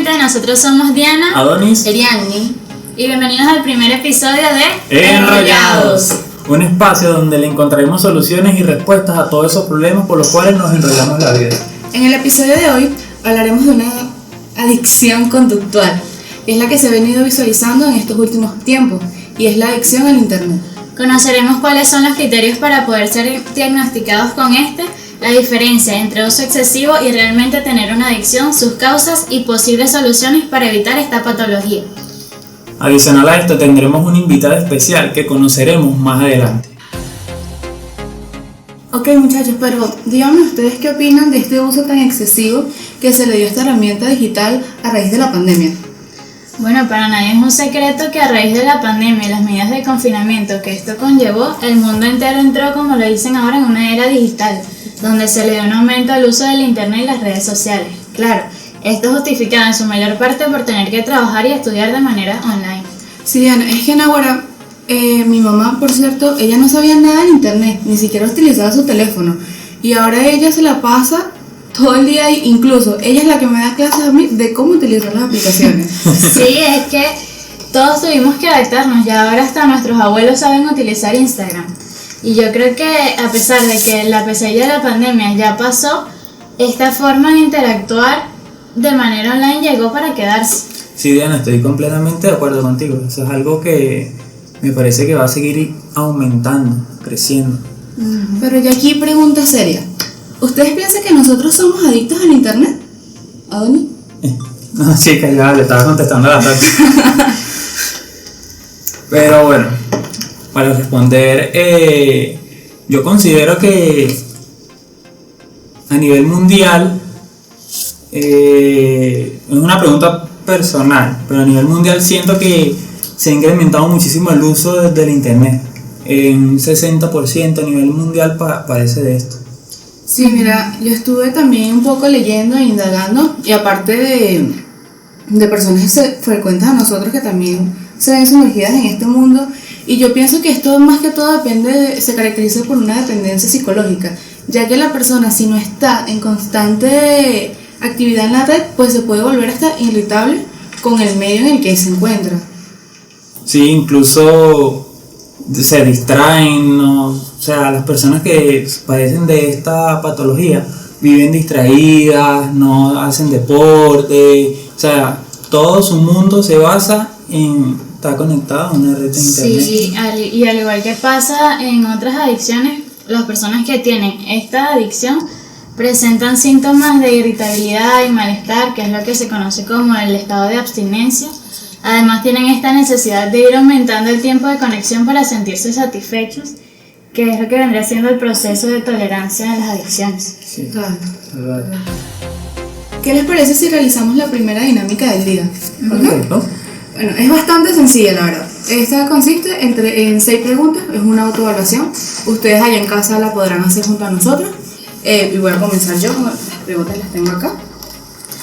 gente, nosotros somos Diana, Adonis, Eriani, y bienvenidos al primer episodio de Enrollados, un espacio donde le encontraremos soluciones y respuestas a todos esos problemas por los cuales nos enrollamos la vida. En el episodio de hoy hablaremos de una adicción conductual, que es la que se ha venido visualizando en estos últimos tiempos, y es la adicción al internet. Conoceremos cuáles son los criterios para poder ser diagnosticados con la diferencia entre uso excesivo y realmente tener una adicción, sus causas y posibles soluciones para evitar esta patología. Adicional a esto tendremos un invitado especial que conoceremos más adelante. Ok muchachos, pero díganme ustedes qué opinan de este uso tan excesivo que se le dio a esta herramienta digital a raíz de la pandemia. Bueno, para nadie es un secreto que a raíz de la pandemia y las medidas de confinamiento que esto conllevó, el mundo entero entró, como lo dicen ahora, en una era digital, donde se le dio un aumento al uso del internet y las redes sociales. Claro, esto es justificado en su mayor parte por tener que trabajar y estudiar de manera online. Sí, Diana, es que en ahora, mi mamá, por cierto, ella no sabía nada del internet, ni siquiera utilizaba su teléfono, y ahora ella se la pasa todo el día ahí. Incluso ella es la que me da clases a mí de cómo utilizar las aplicaciones. Sí, es que todos tuvimos que adaptarnos, ya ahora hasta nuestros abuelos saben utilizar Instagram. Y yo creo que a pesar de que la pesadilla de la pandemia ya pasó, esta forma de interactuar de manera online llegó para quedarse. Sí, Diana, estoy completamente de acuerdo contigo. Eso es algo que me parece que va a seguir aumentando, creciendo. Pero ya aquí pregunta seria. ¿Ustedes piensan que nosotros somos adictos al internet? ¿Adonis? No, chica, ya le estaba contestando a la taxi. Pero bueno, para responder, yo considero que a nivel mundial, es una pregunta personal, pero a nivel mundial siento que se ha incrementado muchísimo el uso del internet. En un 60% a nivel mundial parece de esto. Sí, mira, yo estuve también un poco leyendo e indagando, y aparte de personas que se frecuentan a nosotros que también se ven sumergidas en este mundo, y yo pienso que esto más que todo se caracteriza por una dependencia psicológica, ya que la persona, si no está en constante actividad en la red, pues se puede volver hasta irritable con el medio en el que se encuentra. Sí, incluso se distraen, ¿no? O sea, las personas que padecen de esta patología viven distraídas, no hacen deporte, o sea, todo su mundo se basa en estar conectado a una red de internet. Sí, y al igual que pasa en otras adicciones, las personas que tienen esta adicción presentan síntomas de irritabilidad y malestar, que es lo que se conoce como el estado de abstinencia. Además tienen esta necesidad de ir aumentando el tiempo de conexión para sentirse satisfechos, que es lo que vendría siendo el proceso de tolerancia de las adicciones. Sí, Claro. verdad. ¿Qué les parece si realizamos la primera dinámica del día? Perfecto. Bueno, es bastante sencilla, la verdad. Esta consiste en 6 preguntas, es una autoevaluación. Ustedes allá en casa la podrán hacer junto a nosotros. Y voy a comenzar yo, las preguntas las tengo acá.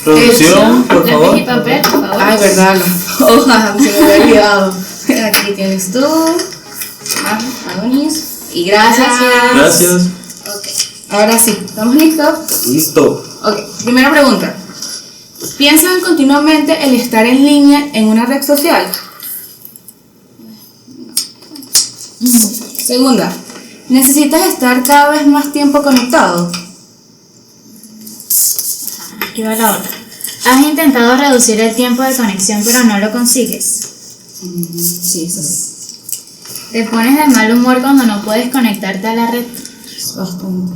Producción, por favor. Lápiz y papel, por favor. Ay, verdad, las hojas, se me había olvidado. Aquí tienes tú, Adonis, y gracias. Gracias. Ok, ahora sí, ¿estamos listos? Listo. Ok, primera pregunta. ¿Piensan continuamente el estar en línea en una red social? Segunda, ¿necesitas estar cada vez más tiempo conectado? Aquí va la otra. ¿Has intentado reducir el tiempo de conexión pero no lo consigues? Sí, eso sí. ¿Te pones de mal humor cuando no puedes conectarte a la red? Bastante.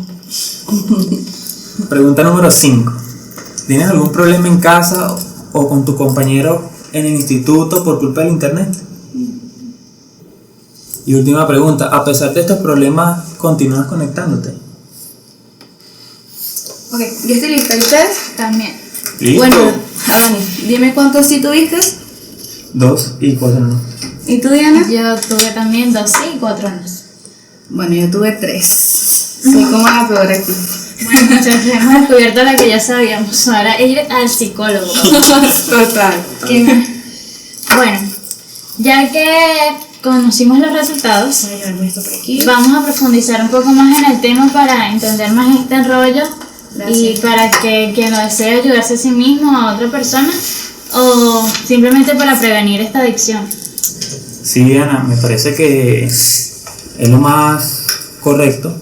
Pregunta número 5. ¿Tienes algún problema en casa o con tu compañero en el instituto por culpa del internet? Y última pregunta, a pesar de estos problemas, ¿continúas conectándote? Ok, yo estoy lista. ¿Y ustedes? También. ¿Listo? Bueno, Dani, dime cuántos sí tuviste. 2 y 4 no. ¿Y tú, Diana? Yo tuve también 2 sí y 4 no. Bueno, yo tuve 3. Soy como la peor aquí. Bueno, muchachos, hemos descubierto lo que ya sabíamos. Ahora ir al psicólogo. Total. Bueno, ya que conocimos los resultados, Voy a llevarme esto por aquí. vamos a profundizar un poco más en el tema para entender más este rollo. Gracias. Y para que quien lo desee ayudarse a sí mismo o a otra persona o simplemente para prevenir esta adicción. Sí, Ana, me parece que es lo más correcto,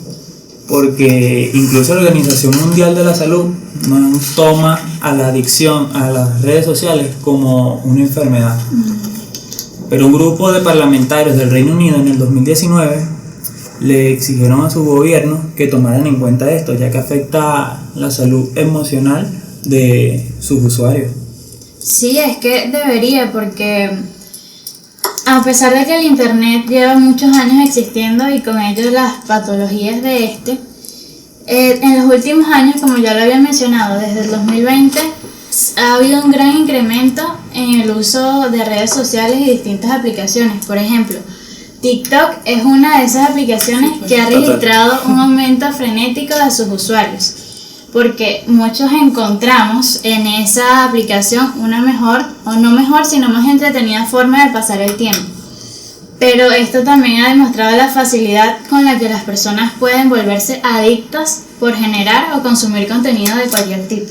porque incluso la Organización Mundial de la Salud no toma a la adicción a las redes sociales como una enfermedad. Pero un grupo de parlamentarios del Reino Unido en el 2019 le exigieron a su gobierno que tomaran en cuenta esto, ya que afecta la salud emocional de sus usuarios. Sí, es que debería, porque a pesar de que el internet lleva muchos años existiendo y con ello las patologías de en los últimos años, como ya lo había mencionado, desde el 2020 ha habido un gran incremento en el uso de redes sociales y distintas aplicaciones. Por ejemplo, TikTok es una de esas aplicaciones que ha registrado un aumento frenético de sus usuarios, porque muchos encontramos en esa aplicación una mejor, o no mejor, sino más entretenida forma de pasar el tiempo. Pero esto también ha demostrado la facilidad con la que las personas pueden volverse adictas por generar o consumir contenido de cualquier tipo.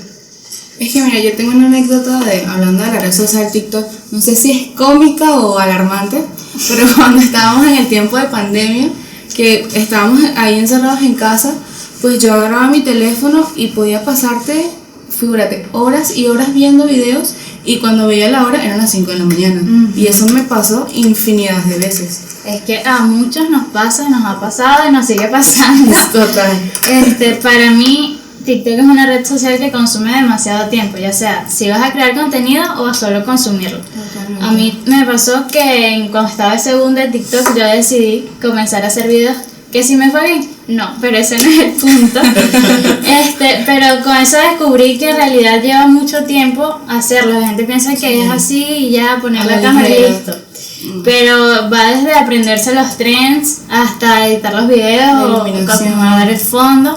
Es que mira, yo tengo una anécdota hablando de la red social TikTok, no sé si es cómica o alarmante, pero cuando estábamos en el tiempo de pandemia, que estábamos ahí encerrados en casa, pues yo agarraba mi teléfono y podía pasarte, figúrate, horas y horas viendo videos, y cuando veía la hora eran las 5 de la mañana. Y eso me pasó infinidad de veces. Es que a muchos nos pasa, nos ha pasado y nos sigue pasando. Total. Para mí, TikTok es una red social que consume demasiado tiempo, ya sea si vas a crear contenido o a solo consumirlo. Totalmente. A mí me pasó que cuando estaba ese boom de TikTok, yo decidí comenzar a hacer videos. ¿Que si me fue bien? No, pero ese no es el punto. Pero con eso descubrí que en realidad lleva mucho tiempo hacerlo. La gente piensa que es así y ya poner la cámara y listo. Pero va desde aprenderse los trends hasta editar los videos o acomodar el fondo.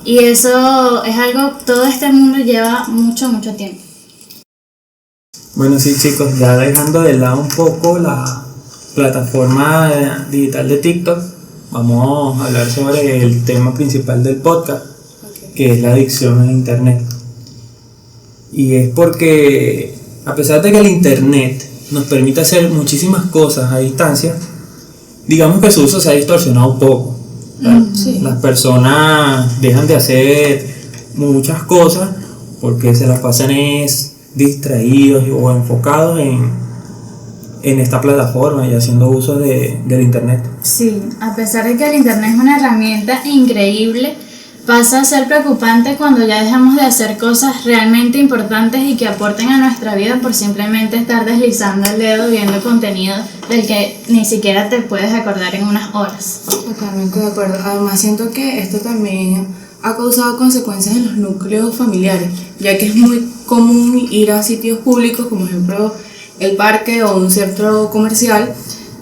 Y eso es algo, todo este mundo lleva mucho tiempo. Bueno, sí, chicos, ya dejando de lado un poco la plataforma digital de TikTok, vamos a hablar sobre el tema principal del podcast, que es la adicción a internet. Y es porque, a pesar de que el internet nos permite hacer muchísimas cosas a distancia, digamos que su uso se ha distorsionado un poco. Sí. Las personas dejan de hacer muchas cosas porque se las pasan distraídos o enfocados en esta plataforma y haciendo uso del internet. Sí, a pesar de que el internet es una herramienta increíble, pasa a ser preocupante cuando ya dejamos de hacer cosas realmente importantes y que aporten a nuestra vida por simplemente estar deslizando el dedo viendo contenido del que ni siquiera te puedes acordar en unas horas. Totalmente de acuerdo. Además siento que esto también ha causado consecuencias en los núcleos familiares, ya que es muy común ir a sitios públicos, como por ejemplo el parque o un centro comercial,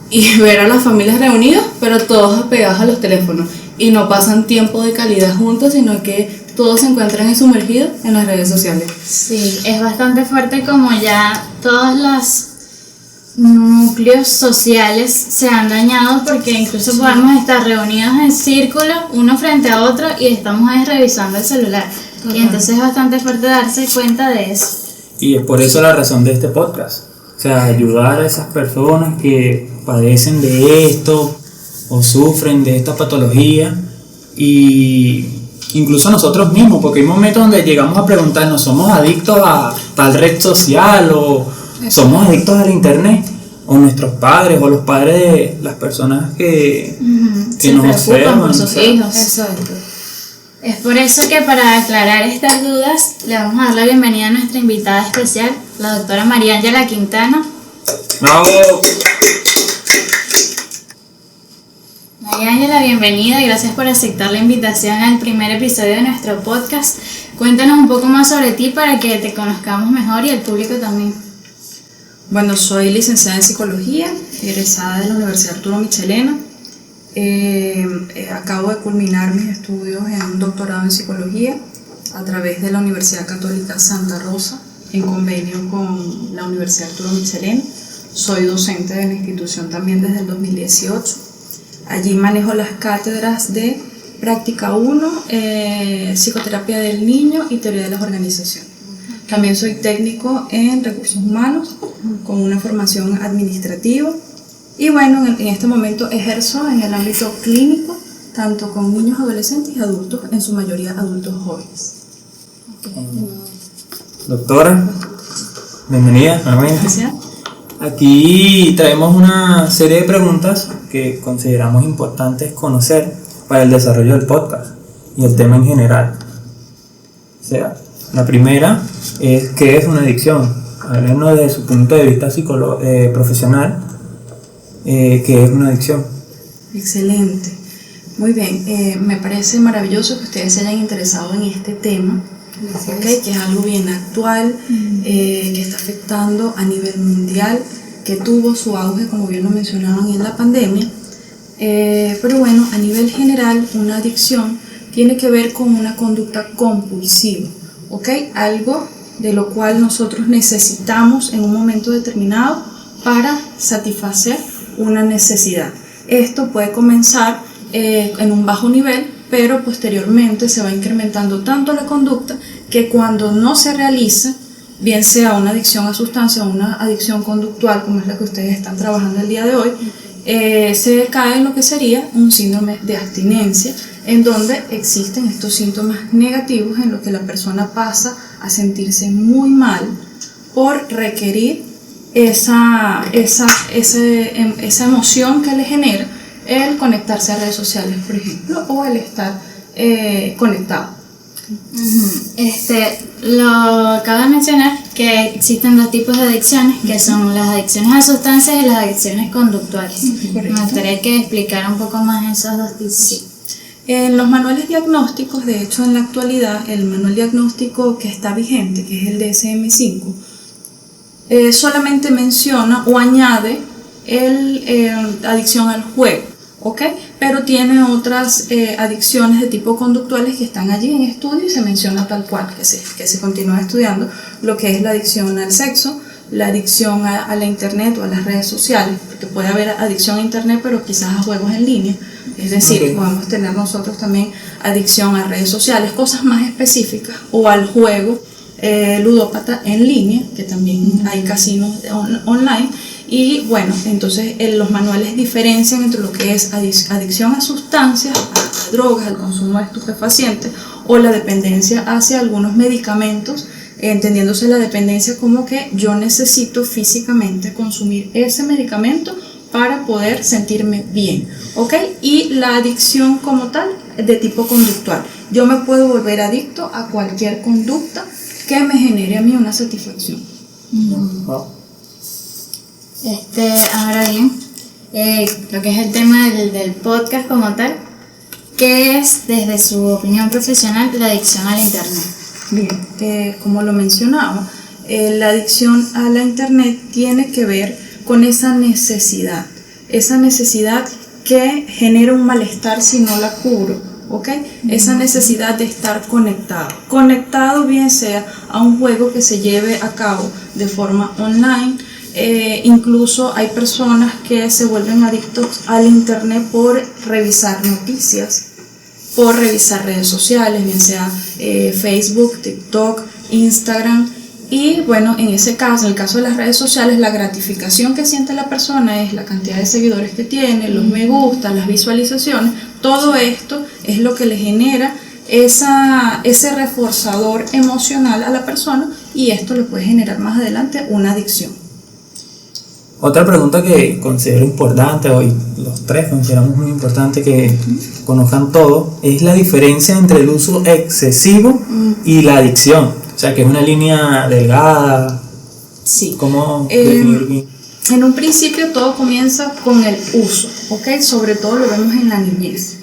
y ver a las familias reunidas, pero todos apegados a los teléfonos, y no pasan tiempo de calidad juntos, sino que todos se encuentran sumergidos en las redes sociales. Sí, es bastante fuerte como ya todos los núcleos sociales se han dañado, porque incluso podemos estar reunidos en círculo, uno frente a otro, y estamos ahí revisando el celular. Y entonces es bastante fuerte darse cuenta de eso. Y es por eso la razón de este podcast. O sea, ayudar a esas personas que padecen de esto o sufren de esta patología, y incluso nosotros mismos, porque hay momentos donde llegamos a preguntarnos, ¿somos adictos a tal red social o somos adictos al internet? O nuestros padres o los padres de las personas que nos observan por sus hijos. Exacto. Es por eso que, para aclarar estas dudas, le vamos a dar la bienvenida a nuestra invitada especial, la doctora María Ángela Quintana. ¡Bravo! María Ángela, bienvenida y gracias por aceptar la invitación al primer episodio de nuestro podcast. Cuéntanos un poco más sobre ti para que te conozcamos mejor y el público también. Bueno, soy licenciada en psicología, egresada de la Universidad Arturo Michelena. Acabo de culminar mis estudios en un doctorado en psicología a través de la Universidad Católica Santa Rosa, en convenio con la Universidad Arturo Michelena. Soy docente de la institución también desde el 2018. Allí manejo las cátedras de Práctica 1, Psicoterapia del Niño y Teoría de las Organizaciones. También soy técnico en recursos humanos con una formación administrativa y bueno, en este momento ejerzo en el ámbito clínico, tanto con niños, adolescentes y adultos, en su mayoría adultos jóvenes. Doctora, bienvenida nuevamente. Gracias. Aquí traemos una serie de preguntas que consideramos importantes conocer para el desarrollo del podcast y el tema en general. O sea, la primera es ¿qué es una adicción? Háblenos desde su punto de vista profesional, ¿qué es una adicción? Excelente. Muy bien, me parece maravilloso que ustedes se hayan interesado en este tema, ¿okay? Que es algo bien actual, que está afectando a nivel mundial, que tuvo su auge, como bien lo mencionaban, en la pandemia. Pero bueno, a nivel general, una adicción tiene que ver con una conducta compulsiva, ¿ok? Algo de lo cual nosotros necesitamos en un momento determinado para satisfacer una necesidad. Esto puede comenzar en un bajo nivel, pero posteriormente se va incrementando tanto la conducta que cuando no se realiza, bien sea una adicción a sustancia o una adicción conductual, como es la que ustedes están trabajando el día de hoy, se cae en lo que sería un síndrome de abstinencia, en donde existen estos síntomas negativos en los que la persona pasa a sentirse muy mal por requerir esa emoción que le genera el conectarse a redes sociales, por ejemplo, o el estar conectado. Lo acabo de mencionar que existen dos tipos de adicciones, que son las adicciones a sustancias y las adicciones conductuales. Correcto. Me gustaría que explicara un poco más esos dos tipos. Sí. En los manuales diagnósticos, de hecho en la actualidad, el manual diagnóstico que está vigente, que es el DSM-5, solamente menciona o añade adicción al juego, ¿ok? Pero tiene otras adicciones de tipo conductuales que están allí en estudio y se menciona tal cual, que se continúa estudiando, lo que es la adicción al sexo, la adicción a la internet o a las redes sociales, porque puede haber adicción a internet pero quizás a juegos en línea, es decir, podemos tener nosotros también adicción a redes sociales, cosas más específicas, o al juego ludópata en línea, que también hay casinos online. Y bueno, entonces los manuales diferencian entre lo que es adicción a sustancias, a drogas, al consumo de estupefacientes o la dependencia hacia algunos medicamentos, entendiéndose la dependencia como que yo necesito físicamente consumir ese medicamento para poder sentirme bien, ¿ok? Y la adicción como tal de tipo conductual. Yo me puedo volver adicto a cualquier conducta que me genere a mí una satisfacción. Ahora bien, lo que es el tema del podcast como tal, ¿qué es desde su opinión profesional la adicción al internet? Bien, como lo mencionaba, la adicción a la internet tiene que ver con esa necesidad que genera un malestar si no la cubro, ¿ok? Esa necesidad de estar conectado bien sea a un juego que se lleve a cabo de forma online. Incluso hay personas que se vuelven adictos al internet por revisar noticias, por revisar redes sociales, bien sea Facebook, TikTok, Instagram. Y bueno, en ese caso, en el caso de las redes sociales, la gratificación que siente la persona es la cantidad de seguidores que tiene, los me gusta, las visualizaciones. Todo esto es lo que le genera ese reforzador emocional a la persona, y esto le puede generar más adelante una adicción. Otra pregunta que considero importante, hoy los tres consideramos muy importante que conozcan todo, es la diferencia entre el uso excesivo y la adicción. O sea, que es una línea delgada. Sí. ¿Cómo definir bien? En un principio todo comienza con el uso, ¿ok? Sobre todo lo vemos en la niñez.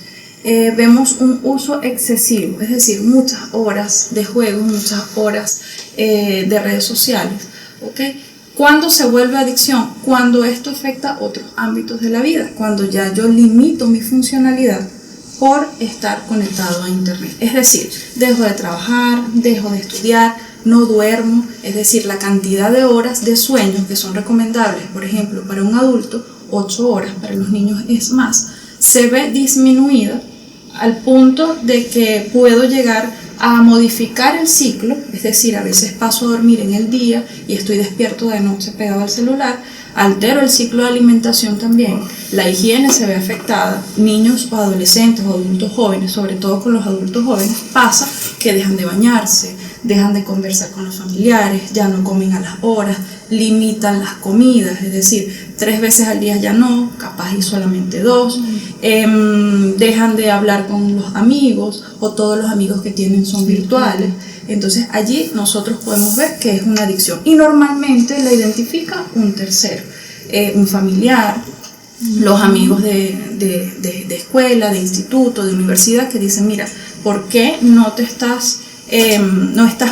Vemos un uso excesivo, es decir, muchas horas de juegos, muchas horas de redes sociales, ¿ok? ¿Cuándo se vuelve adicción? Cuando esto afecta otros ámbitos de la vida, cuando ya yo limito mi funcionalidad por estar conectado a internet. Es decir, dejo de trabajar, dejo de estudiar, no duermo, es decir, la cantidad de horas de sueño que son recomendables, por ejemplo, para un adulto, 8 horas, para los niños es más, se ve disminuida al punto de que puedo llegar a modificar el ciclo, es decir, a veces paso a dormir en el día y estoy despierto de noche pegado al celular, altero el ciclo de alimentación también, la higiene se ve afectada, niños o adolescentes o adultos jóvenes, sobre todo con los adultos jóvenes, pasa que dejan de bañarse, dejan de conversar con los familiares, ya no comen a las horas, limitan las comidas, es decir, 3 veces al día ya no, capaz y solamente 2, dejan de hablar con los amigos o todos los amigos que tienen son virtuales. Entonces allí nosotros podemos ver que es una adicción y normalmente la identifica un tercero, un familiar, los amigos de escuela, de instituto, de universidad que dicen, mira, ¿por qué no estás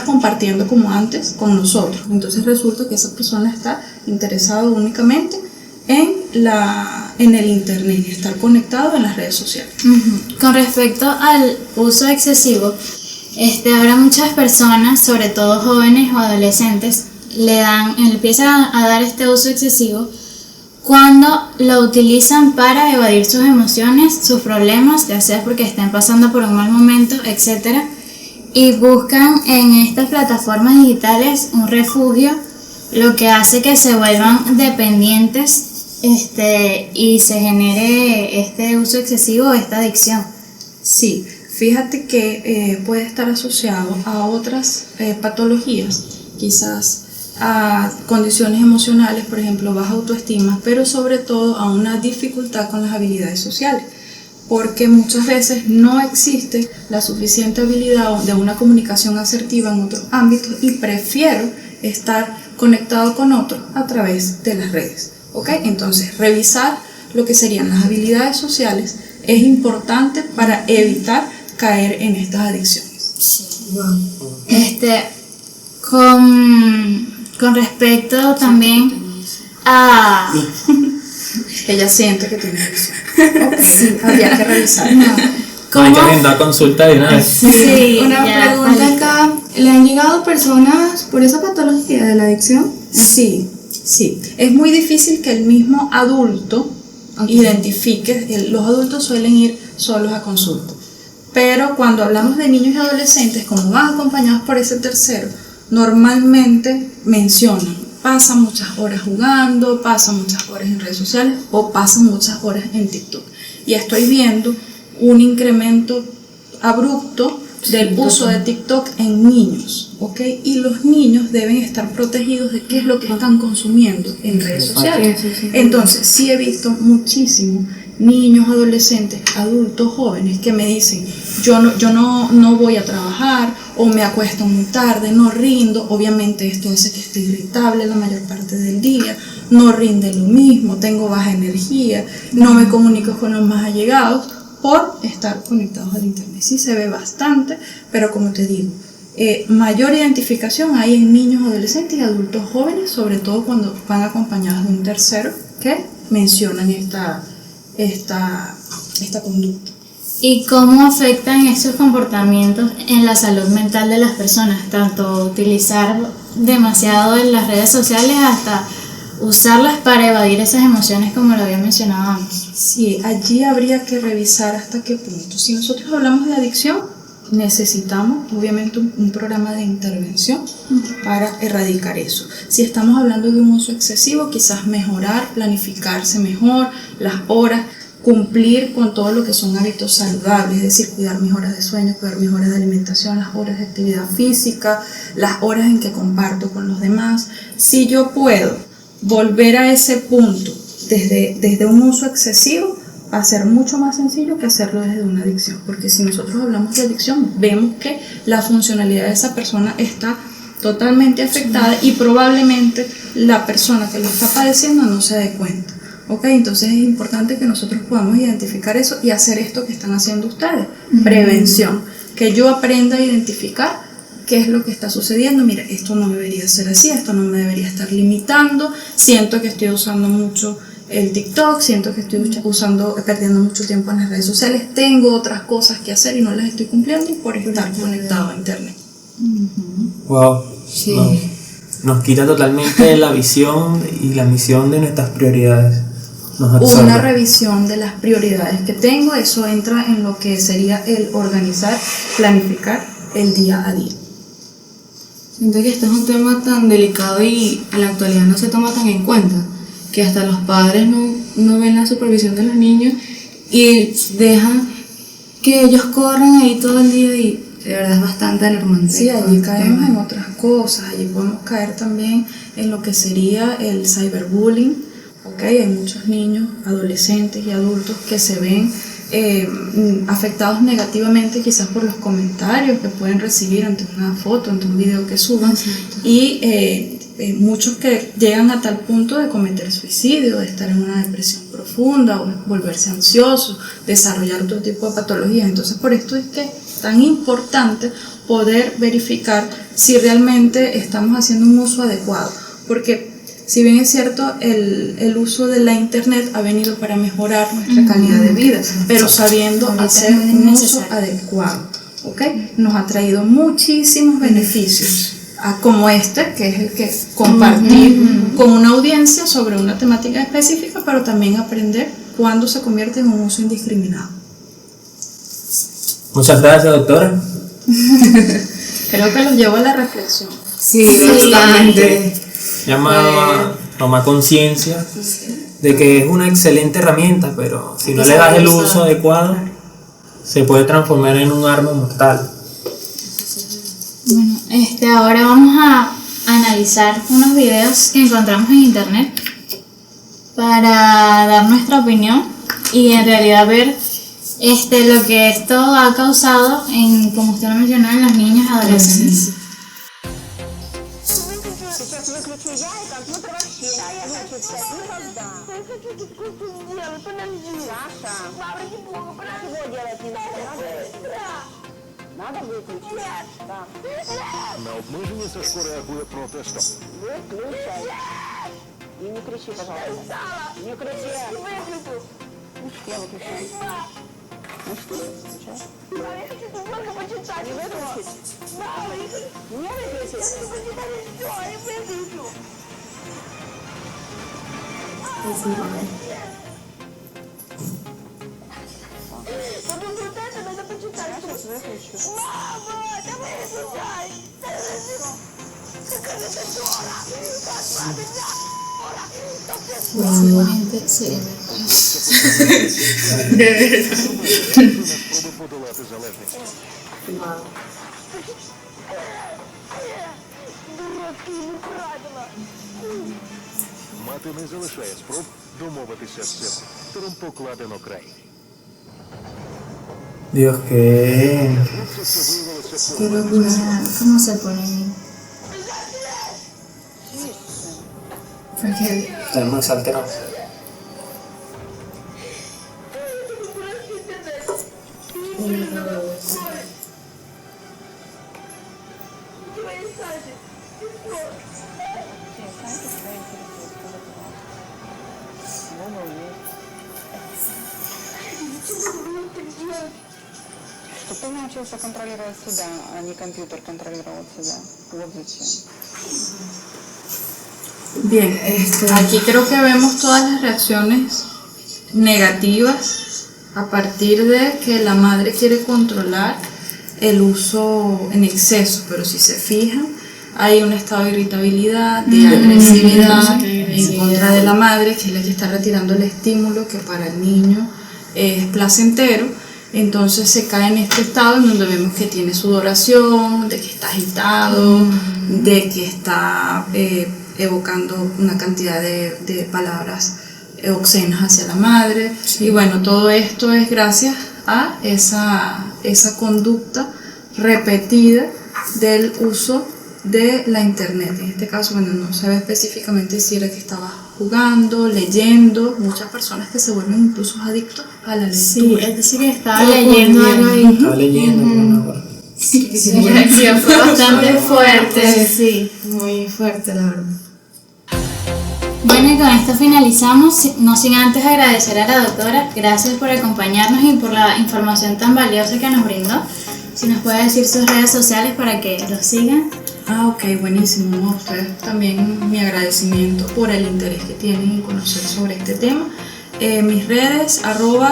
compartiendo como antes con nosotros? Entonces resulta que esa persona está interesada únicamente en el internet y estar conectado en las redes sociales. Con respecto al uso excesivo, habrá muchas personas, sobre todo jóvenes o adolescentes, empiezan a dar este uso excesivo cuando lo utilizan para evadir sus emociones, sus problemas, ya sea porque estén pasando por un mal momento, etc. Y buscan en estas plataformas digitales un refugio, lo que hace que se vuelvan dependientes y se genere este uso excesivo, esta adicción. Sí, fíjate que puede estar asociado a otras patologías, quizás a condiciones emocionales, por ejemplo, baja autoestima, pero sobre todo a una dificultad con las habilidades sociales, porque muchas veces no existe la suficiente habilidad de una comunicación asertiva en otros ámbitos y prefiero estar conectado con otros a través de las redes. ¿Ok? Entonces, revisar lo que serían las habilidades sociales es importante para evitar caer en estas adicciones. Sí. Con respecto también a... Ella siente que tiene adicción. Sí, habría que revisar. Hay que agendar consulta de una vez. Sí, una pregunta acá, ¿le han llegado personas por esa patología de la adicción? Sí. Es muy difícil que el mismo adulto identifique, los adultos suelen ir solos a consulta, pero cuando hablamos de niños y adolescentes, como van acompañados por ese tercero, normalmente mencionan, pasan muchas horas jugando, pasan muchas horas en redes sociales o pasan muchas horas en TikTok. Y estoy viendo un incremento abrupto del uso de TikTok en niños, ¿ok? Y los niños deben estar protegidos de qué es lo que están consumiendo en redes sociales. Entonces, sí he visto muchísimos niños, adolescentes, adultos, jóvenes que me dicen, yo no voy a trabajar o me acuesto muy tarde, no rindo, obviamente esto hace que esté irritable la mayor parte del día, no rinde lo mismo, tengo baja energía, no me comunico con los más allegados, por estar conectados al internet. Sí se ve bastante, pero como te digo, mayor identificación hay en niños, adolescentes y adultos jóvenes, sobre todo cuando van acompañados de un tercero que mencionan esta conducta. ¿Y cómo afectan estos comportamientos en la salud mental de las personas? Tanto utilizar demasiado en las redes sociales hasta usarlas para evadir esas emociones, como lo había mencionado antes. Sí, allí habría que revisar hasta qué punto. Si nosotros hablamos de adicción, necesitamos obviamente un programa de intervención para erradicar eso. Si estamos hablando de un uso excesivo, quizás mejorar, planificarse mejor, las horas, cumplir con todo lo que son hábitos saludables, es decir, cuidar mis horas de sueño, cuidar mis horas de alimentación, las horas de actividad física, las horas en que comparto con los demás. Si yo puedo volver a ese punto desde un uso excesivo, va a ser mucho más sencillo que hacerlo desde una adicción, porque si nosotros hablamos de adicción, vemos que la funcionalidad de esa persona está totalmente afectada y probablemente la persona que lo está padeciendo no se dé cuenta. ¿Ok? Entonces es importante que nosotros podamos identificar eso y hacer esto que están haciendo ustedes, prevención, que yo aprenda a identificar qué es lo que está sucediendo. Mira, esto no debería ser así, esto no me debería estar limitando, siento que estoy usando mucho el TikTok, siento que estoy perdiendo mucho tiempo en las redes sociales, tengo otras cosas que hacer y no las estoy cumpliendo por estar conectado a internet. Wow. Sí. Nos quita totalmente la visión y la misión de nuestras prioridades. Una revisión de las prioridades que tengo, eso entra en lo que sería el organizar, planificar el día a día. Siento que este es un tema tan delicado y en la actualidad no se toma tan en cuenta, que hasta los padres no ven la supervisión de los niños y dejan que ellos corran ahí todo el día y de verdad es bastante alarmante. Sí, allí caemos en otras cosas, allí podemos caer también en lo que sería el cyberbullying, ¿ok? Hay muchos niños, adolescentes y adultos que se ven afectados negativamente quizás por los comentarios que pueden recibir ante una foto, ante un video que suban. Exacto. Y muchos que llegan a tal punto de cometer suicidio, de estar en una depresión profunda o volverse ansiosos, desarrollar otro tipo de patologías. Entonces por esto es que es tan importante poder verificar si realmente estamos haciendo un uso adecuado, porque si bien es cierto, el uso de la internet ha venido para mejorar nuestra calidad de vida, pero sabiendo hacer un uso adecuado, ¿ok? Nos ha traído muchísimos beneficios, como este, que es el que compartir con una audiencia sobre una temática específica, pero también aprender cuándo se convierte en un uso indiscriminado. Muchas gracias, doctora. Creo que los llevo a la reflexión. Sí, bastante. Llamado a tomar conciencia de que es una excelente herramienta, pero si no le das el uso adecuado, se puede transformar en un arma mortal. Bueno, ahora vamos a analizar unos videos que encontramos en internet para dar nuestra opinión y en realidad ver lo que esto ha causado en, como usted lo mencionó, en los niños y adolescentes. На обмеження Сашко реагує протестом. И не кричи, пожалуйста. Не кричи. Выключу. Я выключу. Ну что, включай. Мама, я хочу только почитать. Не выключить? Мама, не выключить. Я хочу почитать все, и выключу. Потом вот это надо почитать. Я сейчас выключу. Мама, да выключай. Какая ты дура. Как маме, Спроби подолати залежність. Мати не залишає спроб домовитися з сином. Тером покладено край. Dios, que Це виявилося ¿Cómo se pone? Porque estamos alterados. Чтобы ты научился контролировать себя, а не компьютер контролировал тебя. Вот зачем. Bien, aquí creo que vemos todas las reacciones negativas a partir de que la madre quiere controlar el uso en exceso, pero si se fijan, hay un estado de irritabilidad, de agresividad en contra de la madre, que es la que está retirando el estímulo que para el niño es placentero. Entonces se cae en este estado en donde vemos que tiene sudoración, de que está agitado, de que está evocando una cantidad de palabras obscenas hacia la madre. Y bueno, todo esto es gracias a esa conducta repetida del uso de la internet. En este caso, bueno, no se ve específicamente si era que estaba jugando, leyendo, muchas personas que se vuelven incluso adictos a la lectura. Sí, él dice que estaba leyendo algo ahí. Estaba leyendo por una hora. La reacción fue bastante fuerte. Sí. muy fuerte, la verdad. Bueno, y con esto finalizamos, no sin antes agradecer a la doctora. Gracias por acompañarnos y por la información tan valiosa que nos brindó. Si nos puede decir sus redes sociales para que los sigan. Ok, buenísimo, ¿no? A ustedes también mi agradecimiento por el interés que tienen en conocer sobre este tema. Mis redes,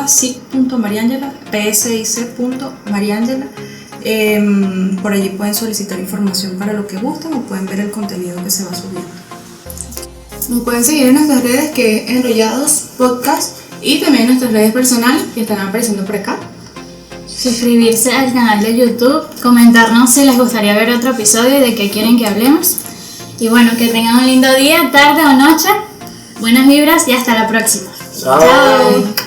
@sic.mariangela, psic.mariangela. Por allí pueden solicitar información para lo que gustan o pueden ver el contenido que se va subiendo. Nos pueden seguir en nuestras redes, que es Enrollados Podcast, y también en nuestras redes personales que estarán apareciendo por acá. Suscribirse al canal de YouTube, comentarnos si les gustaría ver otro episodio y de qué quieren que hablemos. Y bueno, que tengan un lindo día, tarde o noche. Buenas vibras y hasta la próxima. Chao. Chao.